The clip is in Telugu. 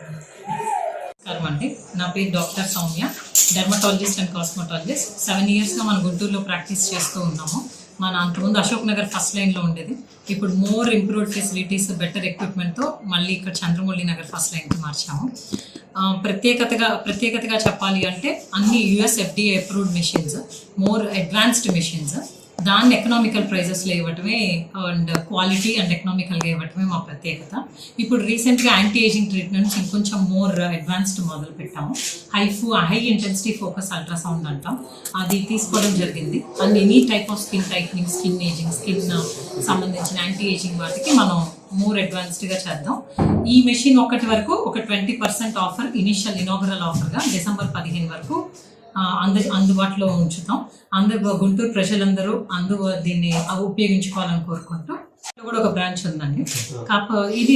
నమస్కారం అండి, నా పేరు doctor Soumya, dermatologist and cosmetologist. 7 ఇయర్స్గా మన గుంటూరులో ప్రాక్టీస్ చేస్తూ ఉన్నాము. మన అంతకుముందు అశోక్ నగర్ ఫస్ట్ లైన్లో ఉండేది. ఇప్పుడు మోర్ ఇంప్రూవ్డ్ ఫెసిలిటీస్, బెటర్ ఎక్విప్మెంట్తో మళ్ళీ ఇక్కడ చంద్రమౌళి నగర్ ఫస్ట్ లైన్కి మార్చాము. ప్రత్యేకతగా చెప్పాలి అంటే అన్ని US FDA approved machines, more advanced machines, దాన్ని ఎకనామికల్ ప్రైజెస్లో ఇవ్వటమే అండ్ క్వాలిటీ అండ్ ఎకనామికల్గా ఇవ్వటమే మా ప్రత్యేకత. ఇప్పుడు రీసెంట్గా యాంటీ ఏజింగ్ ట్రీట్మెంట్స్ ఇంకొంచెం మోర్ అడ్వాన్స్డ్ మొదలు పెట్టాము. హై ఇంటెన్సిటీ ఫోకస్ అల్ట్రాసౌండ్ అంటాం, అది తీసుకోవడం జరిగింది. And any type of skin tightening, skin ageing, skin సంబంధించిన యాంటీ ఏజింగ్ వాటికి మనం మోర్ అడ్వాన్స్డ్గా చేద్దాం. ఈ మెషిన్ ఒకటి వరకు ఒక 20% ఆఫర్, ఇనిషియల్ ఇనాగరల్ ఆఫర్గా డిసెంబర్ 15 వరకు అందుబాటులో ఉంచుతాం. గుంటూరు ప్రజలందరూ దీన్ని ఉపయోగించుకోవాలని కోరుకుంటూ కూడా ఒక బ్రాంచ్ ఉందండి. ఇది